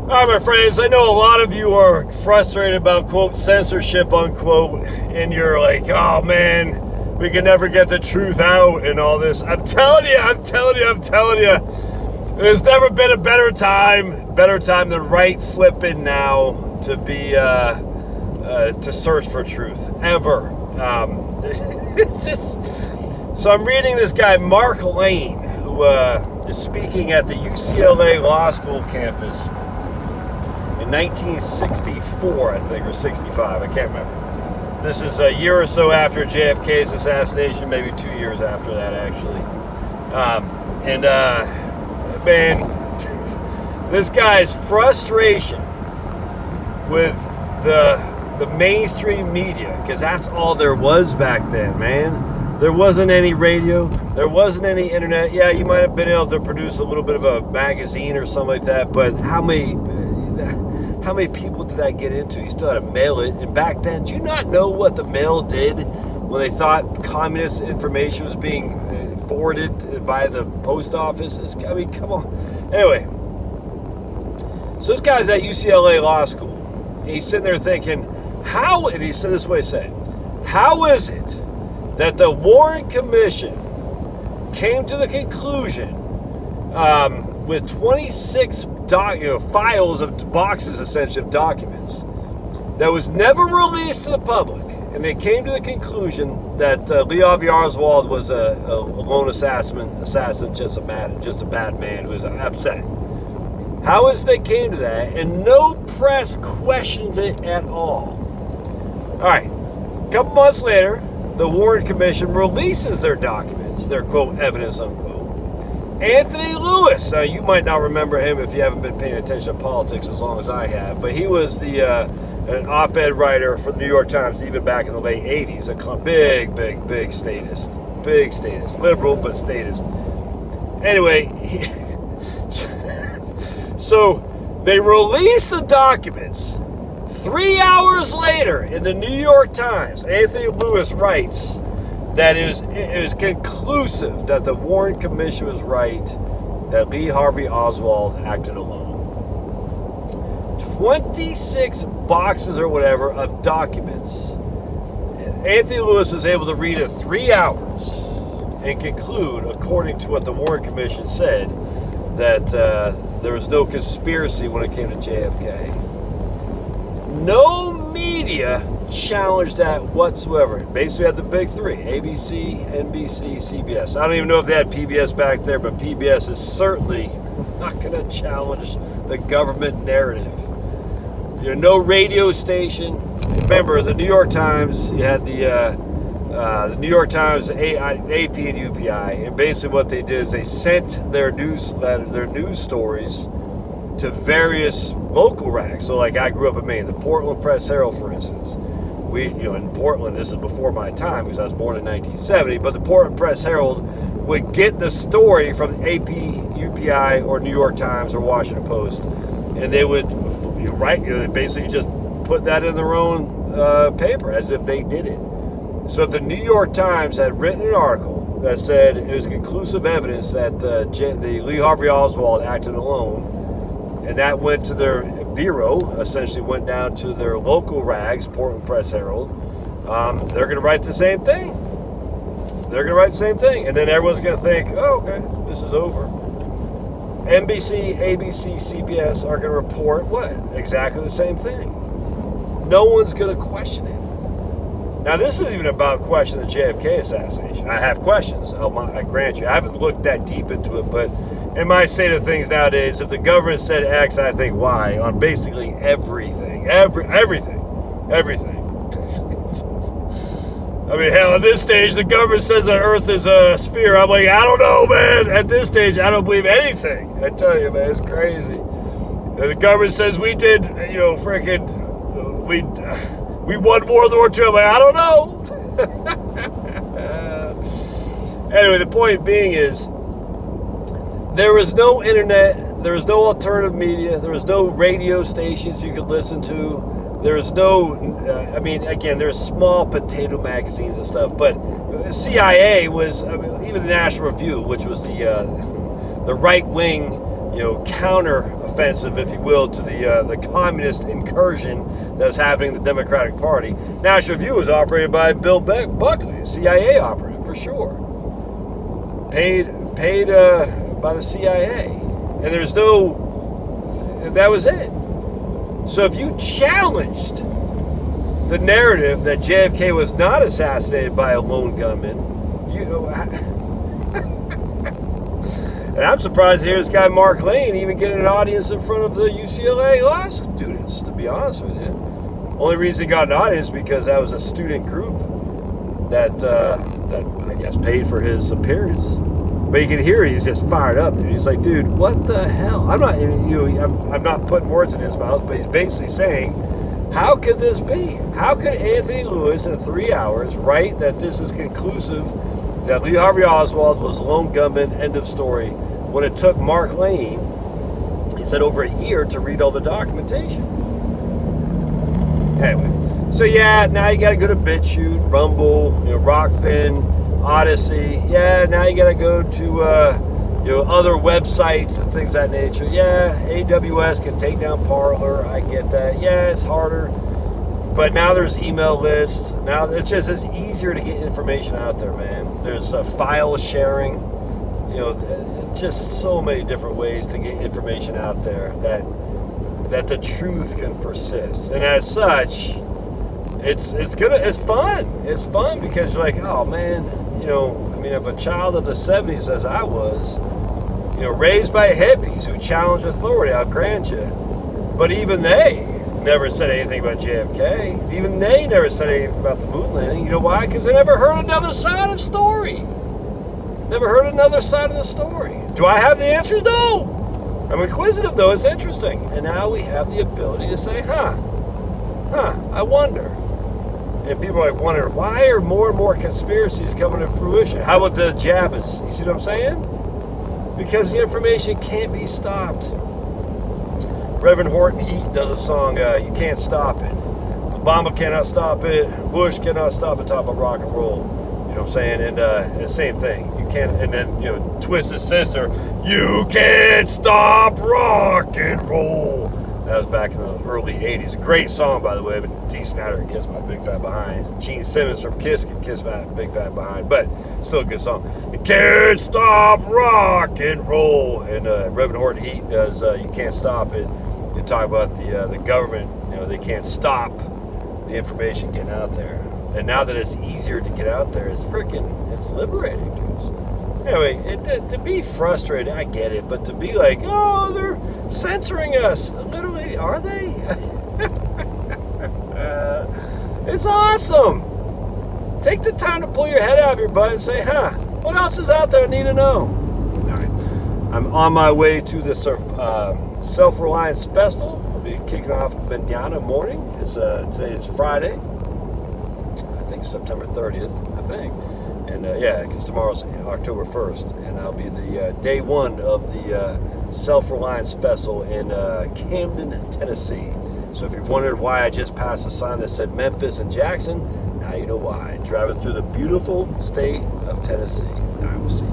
All right, my friends, I know a lot of you are frustrated about, quote, censorship, unquote, and you're like, oh, man, we can never get the truth out and all this. I'm telling you, there's never been a better time than right flipping now to be, to search for truth, ever. So I'm reading this guy, Mark Lane, who is speaking at the UCLA Law School campus. 1964, I think, or 65, I can't remember. This is a year or so after JFK's assassination, maybe 2 years after that, actually. Man, this guy's frustration with the mainstream media, because that's all there was back then, man. There wasn't any radio, there wasn't any internet. Yeah, you might have been able to produce a little bit of a magazine or something like that, but how many people did that get into? You still had to mail it. And back then, do you not know what the mail did when they thought communist information was being forwarded via the post office? I mean, come on. Anyway, so this guy's at UCLA Law School. And he's sitting there thinking, and he said this way, how is it that the Warren Commission came to the conclusion with 26 files of boxes, essentially, of documents that was never released to the public, and they came to the conclusion that Lee Harvey Oswald was a lone assassin, just a bad man who was upset. How is they came to that, and no press questions it at all? All right, a couple months later, the Warren Commission releases their documents, their quote evidence unquote. Anthony Lewis, you might not remember him if you haven't been paying attention to politics as long as I have, but he was an op-ed writer for the New York Times even back in the late 80s, a big statist, liberal but statist. Anyway, so they released the documents. 3 hours later in the New York Times, Anthony Lewis writes that it was conclusive that the Warren Commission was right, that Lee Harvey Oswald acted alone. 26 boxes or whatever of documents. Anthony Lewis was able to read it 3 hours and conclude, according to what the Warren Commission said, that there was no conspiracy when it came to JFK. No media challenged that whatsoever. Basically had the big three: ABC, NBC, CBS. I don't even know if they had PBS back there, but PBS is certainly not going to challenge the government narrative. No radio station. Remember, the New York Times, you had the New York Times, AP and UPI, and basically what they did is they sent their news stories to various local rags. So like I grew up in Maine, the Portland Press Herald, for instance. In Portland, this is before my time because I was born in 1970, but the Portland Press Herald would get the story from AP, UPI, or New York Times or Washington Post, and they would basically just put that in their own paper as if they did it. So if the New York Times had written an article that said it was conclusive evidence that the Lee Harvey Oswald acted alone, and that went to their bureau, essentially went down to their local rags, Portland Press Herald, they're going to write the same thing. And then everyone's going to think, oh, okay, this is over. NBC, ABC, CBS are going to report what? Exactly the same thing. No one's going to question it. Now, this isn't even about questioning the JFK assassination. I have questions, I grant you. I haven't looked that deep into it, but in my state of things nowadays, if the government said X, I think Y on basically everything. Everything. I mean, hell, at this stage, the government says the Earth is a sphere. I'm like, I don't know, man. At this stage, I don't believe anything. I tell you, man, it's crazy. The government says we did, we won World War II. I'm like, I don't know. Anyway, the point being is, there was no internet, there was no alternative media, there was no radio stations you could listen to, there was no, there's small potato magazines and stuff, but CIA was, even the National Review, which was the right-wing, counter offensive, if you will, to the communist incursion that was happening in the Democratic Party. National Review was operated by Bill Buckley, a CIA operative for sure, paid by the CIA, and there's no. That was it. So if you challenged the narrative that JFK was not assassinated by a lone gunman, and I'm surprised to hear this guy Mark Lane even get an audience in front of the UCLA law students, to be honest with you. Only reason he got an audience because that was a student group that I guess paid for his appearance. But you can hear he's just fired up, dude. He's like, dude, what the hell? I'm not putting words in his mouth, but he's basically saying, how could this be? How could Anthony Lewis in 3 hours write that this is conclusive, that Lee Harvey Oswald was a lone gunman, end of story, when it took Mark Lane, he said, over a year to read all the documentation? Anyway, so yeah, now you got to go to BitChute, Rumble, Rockfin, Odyssey. Yeah, now you got to go to other websites and things of that nature. Yeah, AWS can take down Parler. I get that. Yeah, it's harder. But now there's email lists. Now it's easier to get information out there, man. There's file sharing. Just so many different ways to get information out there that the truth can persist. And as such, it's fun. It's fun because you're like, oh man, if a child of the 70s, as I was, raised by hippies who challenged authority, I'll grant you. But even they never said anything about JFK. Even they never said anything about the moon landing. You know why? Because they never heard another side of the story. Never heard another side of the story. Do I have the answers? No. I'm inquisitive, though. It's interesting. And now we have the ability to say, I wonder. And people are like wondering, why are more and more conspiracies coming to fruition? How about the jabbas? You see what I'm saying? Because the information can't be stopped. Reverend Horton Heat does a song, You Can't Stop It. Obama cannot stop it. Bush cannot stop the top of rock and roll. You know what I'm saying? And the same thing. You can't, and then, Twisted Sister, you can't stop rock and roll. That was back in the early 80s. Great song, by the way. But Dee Snider can Kiss My Big Fat Behind. Gene Simmons from Kiss can Kiss My Big Fat Behind. But still a good song. You can't stop rock and roll. And Reverend Horton Heat does You Can't Stop It. You talk about the government. They can't stop the information getting out there. And now that it's easier to get out there, it's liberating, dudes. Anyway, to be frustrated, I get it, but to be like, oh, they're censoring us. Literally, are they? It's awesome. Take the time to pull your head out of your butt and say, what else is out there I need to know? All right. I'm on my way to the Self-Reliance Festival. I'll be kicking off manana morning. Today is Friday. I think September 30th, And because tomorrow's October 1st, and I'll be the day one of the Self-Reliance Festival in Camden, Tennessee. So if you're wondering why I just passed a sign that said Memphis and Jackson, now you know why. Driving through the beautiful state of Tennessee. I will see you.